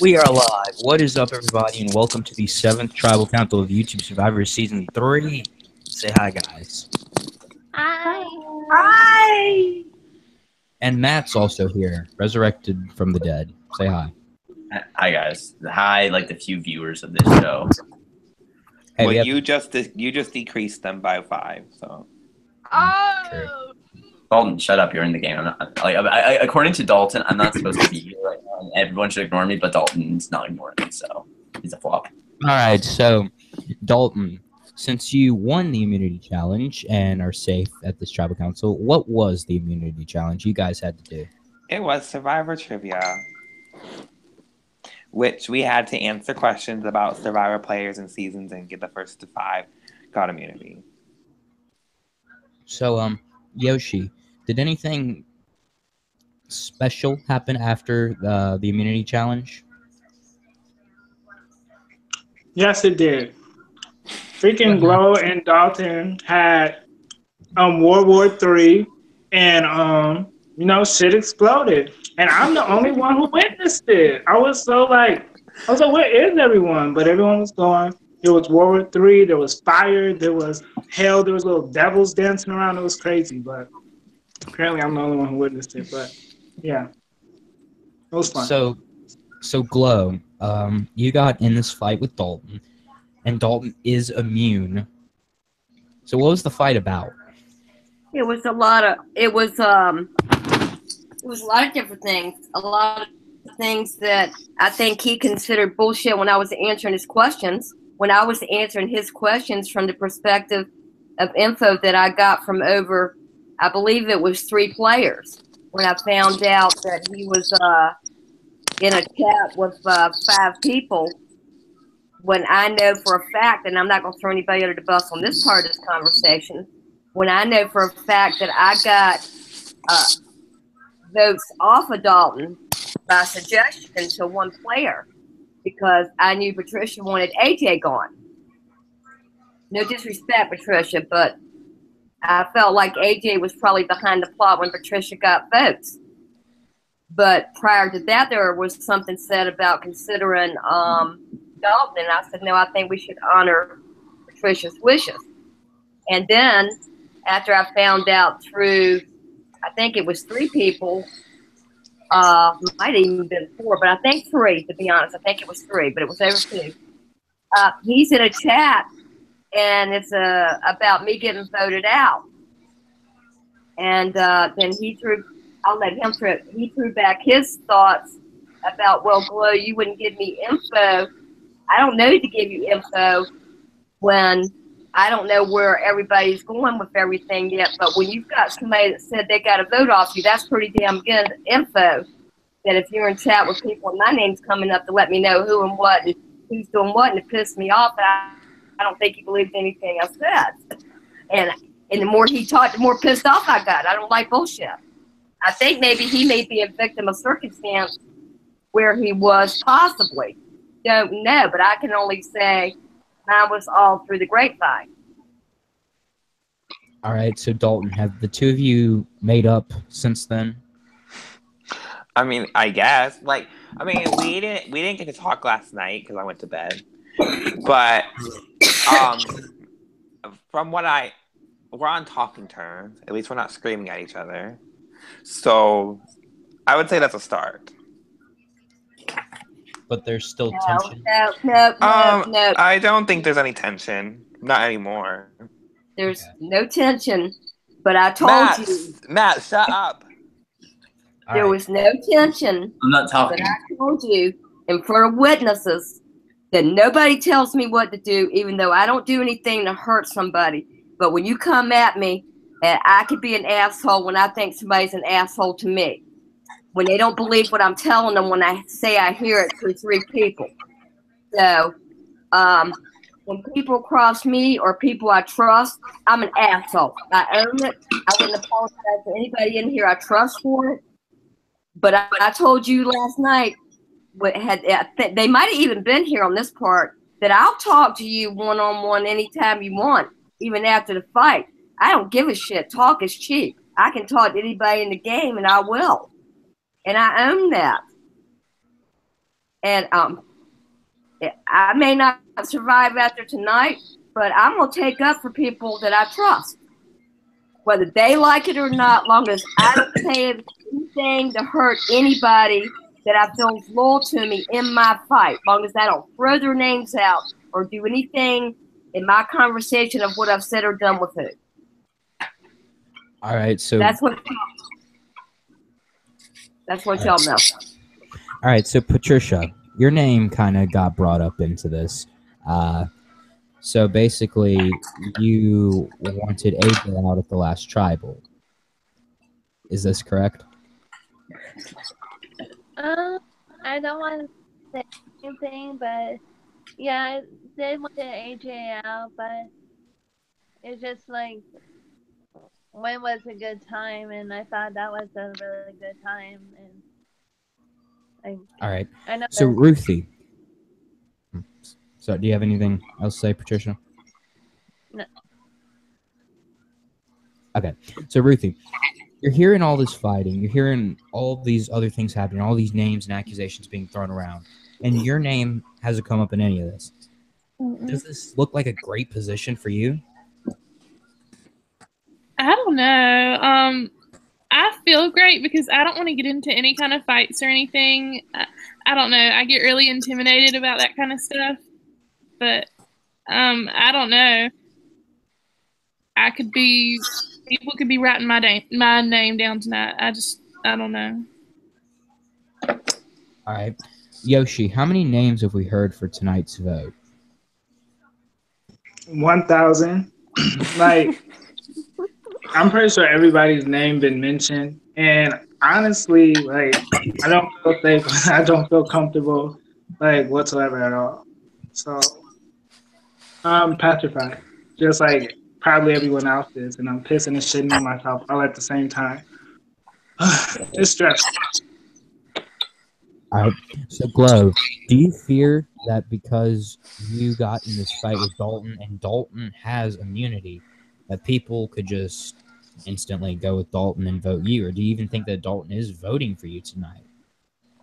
We are live. What is up, everybody, and welcome to the 7th Tribal Council of YouTube Survivor Season 3. Say hi, guys. Hi. Hi. And Matt's also here, resurrected from the dead. Say hi. Hi, guys. Hi, like the few viewers of this show. Hey, Well, you just decreased them by 5, so. Oh. Dalton, shut up. You're in the game. I'm not, according to Dalton, I'm not supposed to be here right now. And everyone should ignore me, but Dalton's not ignoring me, so he's a flop. All right, so, Dalton, since you won the immunity challenge and are safe at this Tribal Council, what was the immunity challenge you guys had to do? It was Survivor Trivia, which we had to answer questions about Survivor players and seasons and get the first to 5 got immunity. So, Yoshi, did anything special happen after the immunity challenge? Yes, it did. Freaking Glow and Dalton had World War III, and shit exploded. And I'm the only one who witnessed it. I was like, where is everyone? But everyone was gone. There was World War III. There was fire. There was hell. There was little devils dancing around. It was crazy. But apparently, I'm the only one who witnessed it. But yeah, it was fun. So Glow, you got in this fight with Dalton, and Dalton is immune. So what was the fight about? It was a lot of different things. A lot of things that I think he considered bullshit when I was answering his questions. When I was answering his questions from the perspective of info that I got from over, I believe it was 3 players. When I found out that he was in a chat with 5 people, when I know for a fact, and I'm not going to throw anybody under the bus on this part of this conversation, when I know for a fact that I got votes off of Dalton by suggestion to 1 player because I knew Patricia wanted AJ gone. No disrespect, Patricia, but I felt like AJ was probably behind the plot when Patricia got votes. But prior to that, there was something said about considering Dalton, and I said, no, I think we should honor Patricia's wishes. And then, after I found out through, I think it was 3 people, might have even been 4, but I think 3, to be honest. I think it was 3, but it was over 2. He's in a chat, and it's about me getting voted out. And then he threw, I'll let him through it. He threw back his thoughts about, well, Glow, you wouldn't give me info. I don't know to give you info when I don't know where everybody's going with everything yet. But when you've got somebody that said they got a vote off you, that's pretty damn good info. That if you're in chat with people and my name's coming up to let me know who and what and who's doing what, and it pissed me off, I don't think he believed anything I said. And the more he talked, the more pissed off I got. I don't like bullshit. I think maybe he may be a victim of circumstance where he was possibly. Don't know, but I can only say mine was all through the grapevine. All right, so Dalton, have the 2 of you made up since then? I mean, I guess. Like, I mean, we didn't get to talk last night because I went to bed. But from what we're on talking terms. At least we're not screaming at each other. So I would say that's a start. But there's still tension. No. I don't think there's any tension. Not anymore. There's no tension. But I told you. Matt, shut up. There was no tension. I'm not talking. But I told you in front of witnesses that nobody tells me what to do, even though I don't do anything to hurt somebody. But when you come at me, and I could be an asshole when I think somebody's an asshole to me. When they don't believe what I'm telling them when I say I hear it through 3 people. So, when people cross me or people I trust, I'm an asshole. I own it. I wouldn't apologize to anybody in here I trust for it. But I told you last night, they might have even been here on this part, that I'll talk to you one-on-one anytime you want, even after the fight. I don't give a shit. Talk is cheap. I can talk to anybody in the game, and I will. And I own that. And I may not survive after tonight, but I'm gonna take up for people that I trust, whether they like it or not. Long as I don't say anything to hurt anybody that I feel is loyal to me in my fight. Long as I don't throw their names out or do anything in my conversation of what I've said or done with who. All right, so That's what y'all know. all right, so Patricia, your name kind of got brought up into this. So basically, you wanted AJ out at the last tribal. Is this correct? I don't want to say anything, but yeah, I did want to AJ out, but it's just like, when was a good time? And I thought that was a really good time. And All right. I know. So Ruthie. So do you have anything else to say, Patricia? No. Okay. So Ruthie, you're hearing all this fighting. You're hearing all these other things happening, all these names and accusations being thrown around, and your name hasn't come up in any of this. Does this look like a great position for you? I don't know. I feel great because I don't want to get into any kind of fights or anything. I don't know. I get really intimidated about that kind of stuff. But I don't know. People could be writing my name down tonight. I don't know. All right. Yoshi, how many names have we heard for tonight's vote? 1,000. Like, I'm pretty sure everybody's name been mentioned. And honestly, like, I don't feel safe. I don't feel comfortable, like, whatsoever at all. So, I'm petrified. Just like probably everyone else is. And I'm pissing and shitting on myself all at the same time. It's stressful. All right. So, Glow, do you fear that because you got in this fight with Dalton and Dalton has immunity, that people could just instantly go with Dalton and vote you? Or do you even think that Dalton is voting for you tonight?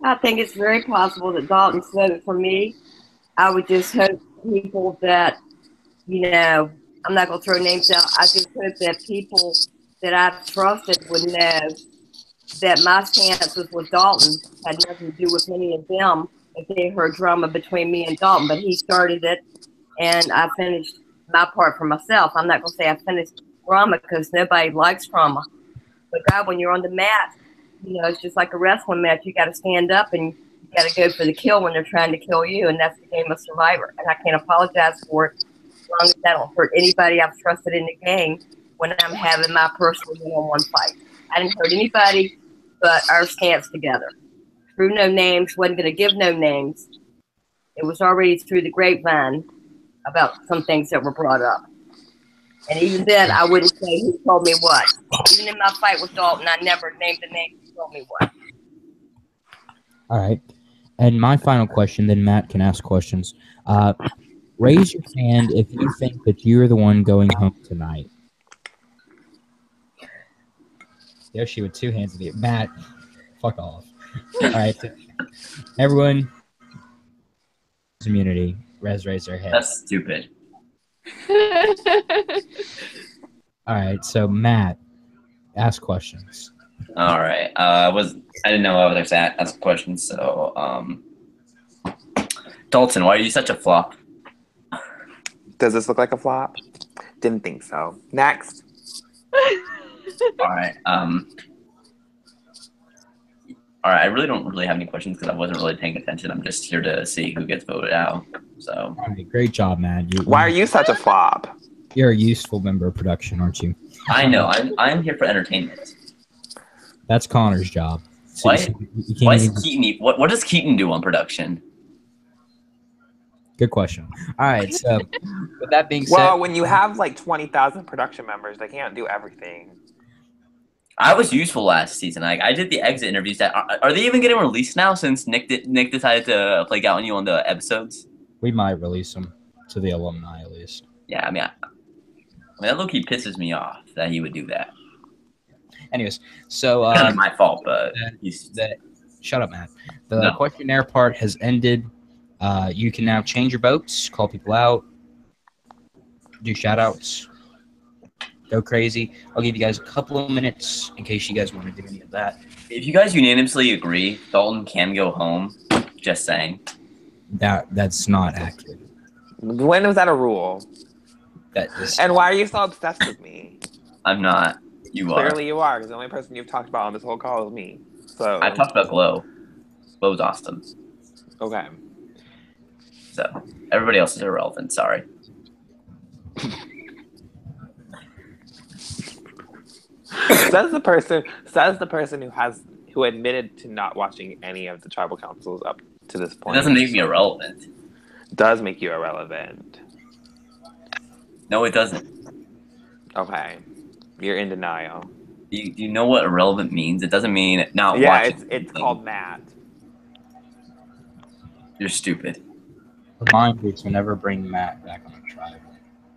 I think it's very possible that Dalton's voted for me. I would just hope people that, I'm not going to throw names out. I just hope that people that I've trusted would know that my stance was with Dalton had nothing to do with any of them if they heard drama between me and Dalton. But he started it, and I finished my part for myself. I'm not going to say I finished drama because nobody likes drama. But God, when you're on the mat, it's just like a wrestling match. You got to stand up and you got to go for the kill when they're trying to kill you, and that's the game of Survivor. And I can't apologize for it as long as I don't hurt anybody I've trusted in the game when I'm having my personal one-on-one fight. I didn't hurt anybody but our stance together. Through no names, wasn't going to give no names. It was already through the grapevine about some things that were brought up. And even then, I wouldn't say who told me what. Even in my fight with Dalton, I never named the name who told me what. All right. And my final question, then Matt can ask questions. Raise your hand if you think that you're the one going home tonight. Yoshi with two hands in the air. Matt, fuck off. All right. Everyone, community, raise their hand. That's stupid. All right. So, Matt, ask questions. All right. I didn't know I was actually ask questions. So, Dalton, why are you such a flop? Does this look like a flop? Didn't think so. Next. All right. All right. I really don't have any questions because I wasn't really paying attention. I'm just here to see who gets voted out. So. All right, great job, Matt. Why are you such a flop? You're a useful member of production, aren't you? I know. I'm here for entertainment. That's Connor's job. So Why is Keaton? What does Keaton do on production? Good question. All right. So, with that being said, well, when you have like 20,000 production members, they can't do everything. I was useful last season. I did the exit interviews. That are they even getting released now? Since Nick decided to play out on you on the episodes. We might release them to the alumni at least. Yeah, I mean that low-key pisses me off that he would do that. Anyways, so not my fault, but Shut up, Matt. The No. questionnaire part has ended. You can now change your votes, call people out, do shout-outs, go crazy. I'll give you guys a couple of minutes in case you guys want to do any of that. If you guys unanimously agree, Dalton can go home. Just saying. That's not accurate. When was that a rule? That is, And why are you so obsessed with me? I'm not. You are. Clearly you are, because the only person you've talked about on this whole call is me. So I talked about Glow. Glow's awesome. okay. So everybody else is irrelevant. Sorry. Says the person who admitted to not watching any of the tribal councils up to this It point. doesn't make me irrelevant. Does make you irrelevant. No, it doesn't. Okay. You're in denial. Do you know what irrelevant means? It doesn't mean not Yeah, watching. it's called Matt. You're stupid. reminder to never bring Matt back on the tribe.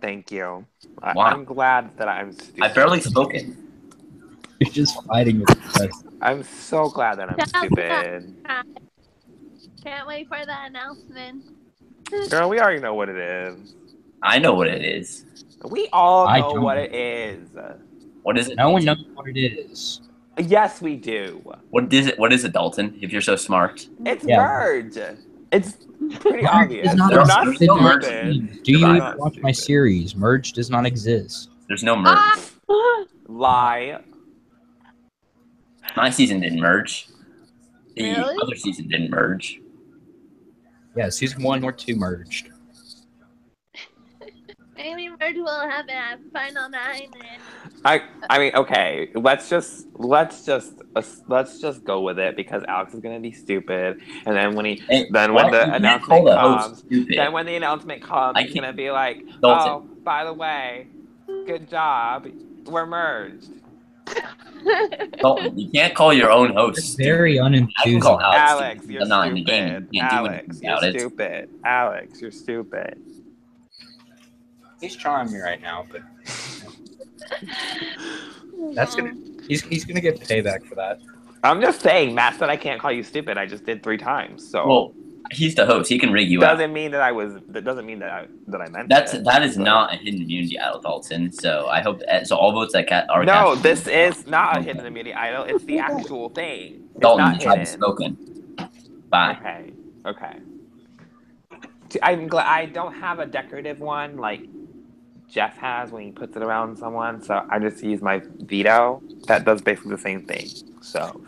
Thank you. Wow. I'm glad that I'm stupid. I've barely spoken. You're just fighting with us. I'm so glad that I'm stupid. Can't wait for the announcement. Girl, we already know what it is. I know what it is. We all I know don't. what it is. What is it? No one knows what it is. Yes, we do. What is it? What is it, Dalton? If you're so smart. It's Yeah. merge. It's pretty obvious. Does not They're exist. not There's no merge. stupid. Do you They're even not watch my stupid. series? Merge does not exist. There's no merge. Lie. My season didn't merge. The Really? other season didn't merge. Yeah, season 1 or 2 merged. Maybe merge will happen at Final 9 and I mean, okay. Let's just go with it because Alex is gonna be stupid, and then when Hey, when what? the You can't announcement call the host comes, stupid. then when the announcement comes, I he's can't- gonna be like, Dalton. "Oh, by the way, good job, we're merged." Dalton, you can't call your own host It's stupid. very I can call unenthusing. Alex Alex, stupid. you're I'm not in the game. stupid. You can't do Alex, anything you're about it. stupid. Alex, you're stupid. He's trying me right now, but that's gonna he's gonna get payback for that. I'm just saying, Matt said I can't call you stupid. I just did 3 times, so Well, he's the host. He can rig you out. doesn't mean that I was. That doesn't mean that I meant That is so. not a hidden immunity idol, Dalton. So I hope so. All votes that are No, cast- this is not a hidden immunity idol. It's the actual thing. It's Dalton, not the tribe hidden. is spoken. Bye. Okay. Okay. I'm glad I don't have a decorative one like Jeff has when he puts it around someone. So I just use my veto. That does basically the same thing. So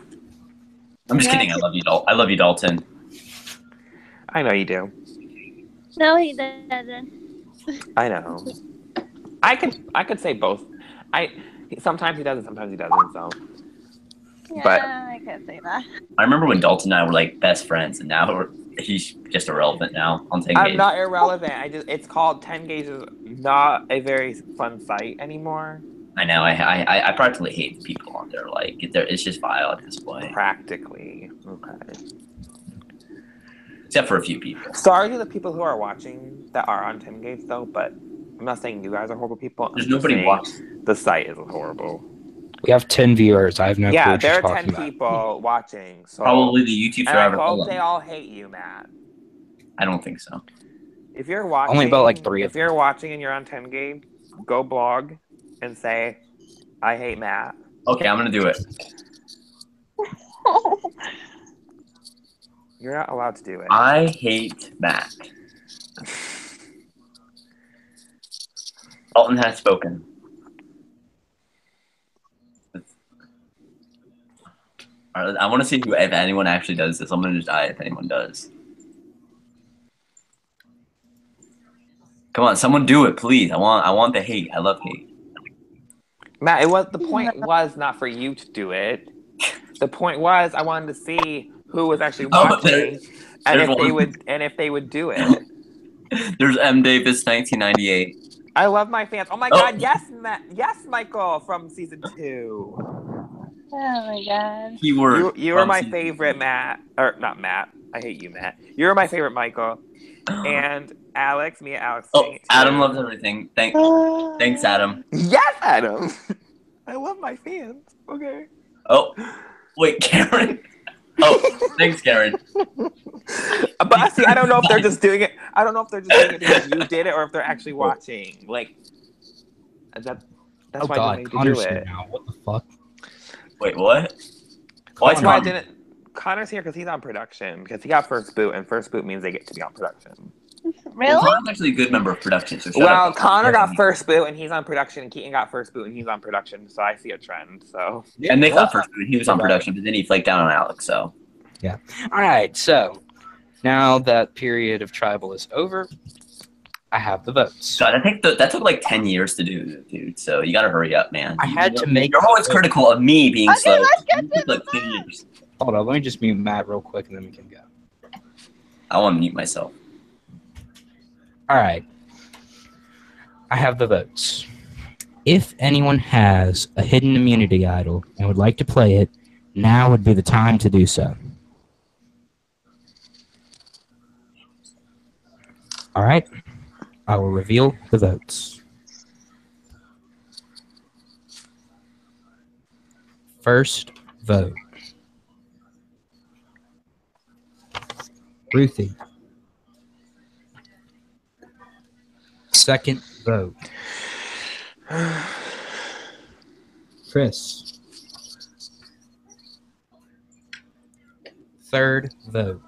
I'm just kidding. I love you, Dalton. I love you, Dalton. I know you do. no, he doesn't. I know. I could say both. Sometimes he does and sometimes he doesn't. So Yeah, But- I can't say that. I remember when Dalton and I were like best friends, and now he's just irrelevant now on 10 I'm games. not irrelevant. It's called 10 Gauge is not a very fun site anymore. I know. I practically hate the people on there. Like it's just vile at this point, Practically. Okay. except for a few people. Sorry to the people who are watching that are on 10 Gauge though, but I'm not saying you guys are horrible people. There's I'm just nobody saying watching. The site is horrible. We have 10 viewers. I have no clue Yeah, what there you're are 10 talking about. people watching. So Probably the YouTube and I survivor. hope they all hate you, Matt. I don't think so. If you're watching, Only about, like, 3 of If you're watching and you're on 10 Gauge, go blog and say, "I hate Matt." Okay, I'm gonna do it. You're not allowed to do it. I hate Matt. Dalton has spoken. All right, I want to see if anyone actually does this. I'm gonna just die if anyone does. Come on, someone do it, please. I want the hate. I love hate. Matt, the point was not for you to do it. The point was I wanted to see who was actually watching and if they would do it. There's M. Davis, 1998. I love my fans. Oh my god, yes, Matt. Yes, Michael from season 2. Oh my god. Keyword. You were from my season- favorite, Matt. Or not Matt. I hate you, Matt. You were my favorite, Michael. And Alex, me and Alex. Oh, sang it Adam too. loves everything. Thanks, Adam. Yes, Adam. I love my fans. Okay. Oh, wait, Karen. Oh, thanks, Karen. But see, I don't know if they're just doing it. I don't know if they're just doing it because you did it, or if they're actually watching. Like that's Oh why I God, didn't need to Connor's do here it. now. What the fuck? Wait, what? Why is That's why I Connor? didn't. Connor's here because he's on production. Because he got first boot, and first boot means they get to be on production. Really? Connor's actually a good member of production, so shut Well, up. Connor got first boot, and he's on production. And Keaton got first boot, and he's on production. So I see a trend. So And Nick got first boot. He was on production, but then he flaked down on Alex, so. Yeah. All right. So now that period of tribal is over, I have the votes. God, that took like 10 years to do, dude. So you gotta hurry up, man. I had to make. You're always critical of me being Okay, slow. let's get You to took, like, the 10 years. Hold on. Let me just mute Matt real quick, and then we can go. I want to mute myself. All right. I have the votes. If anyone has a hidden immunity idol and would like to play it, now would be the time to do so. All right. I will reveal the votes. First vote. Ruthie. Second vote. Chris. Third vote.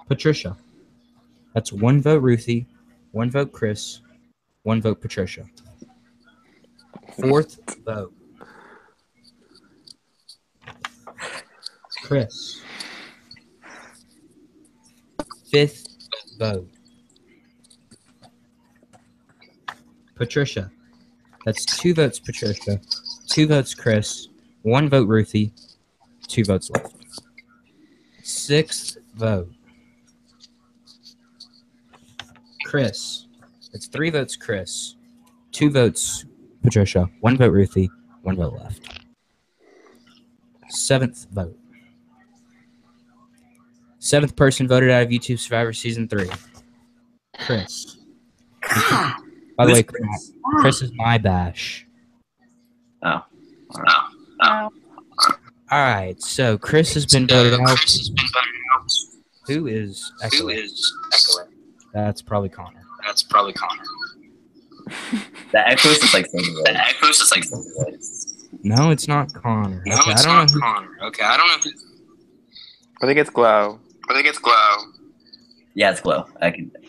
Patricia. That's 1 vote Ruthie, 1 vote Chris, 1 vote Patricia. Fourth vote. Chris. Fifth vote. Patricia. That's 2 votes Patricia, 2 votes Chris, 1 vote Ruthie, 2 votes left. Sixth vote. Chris. That's 3 votes Chris, 2 votes Patricia, 1 vote Ruthie, 1 vote left. Seventh vote. 7th person voted out of YouTube Survivor Season 3. Chris. By the way, Chris is my bash. Oh. Wow. Alright, so Chris has been voted out. Who is echoing? That's probably Connor. The echoes is like so good. No, it's not Connor. Okay, I don't know who. I think it's Glow. Yeah, it's Glow.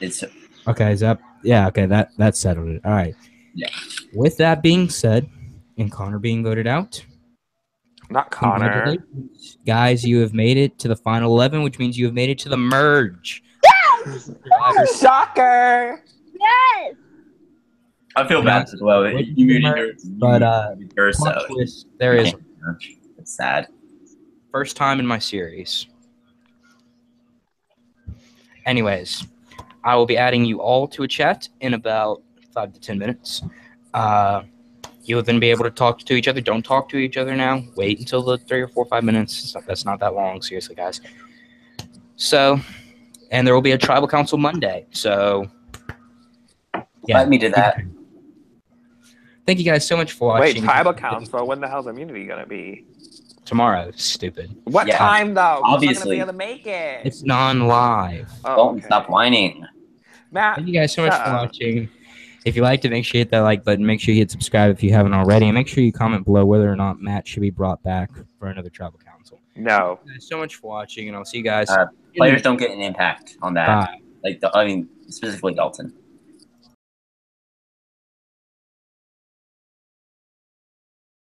It's Okay, is that? Yeah, okay, that settled it. All right. Yeah. With that being said, and Connor being voted out, Not Connor. congratulations. Guys, you have made it to the final 11, which means you have made it to the merge. Shocker! Yes. I feel bad as well. You muted her, But her, so plot twist, there is it's sad. first time in my series. Anyways, I will be adding you all to a chat in about 5 to 10 minutes. You'll then be able to talk to each other. Don't talk to each other now. Wait until the 3 or 4 or 5 minutes. That's not that long, seriously, guys. So, and there will be a tribal council Monday. So, yeah. Let me do that. Thank you guys so much for watching. Wait, tribal council? When the hell's immunity gonna be? Tomorrow, stupid. What Yeah, time though? obviously. I'm not gonna be able to make it. It's non-live. Oh, Don't stop whining. Matt. Thank you guys so much shut for up. watching. If you liked it, make sure you hit that like button. Make sure you hit subscribe if you haven't already. And make sure you comment below whether or not Matt should be brought back for another tribal council. No. Thank you guys so much for watching, and I'll see you guys. Players don't get an impact on that. Bye. Like, specifically Dalton.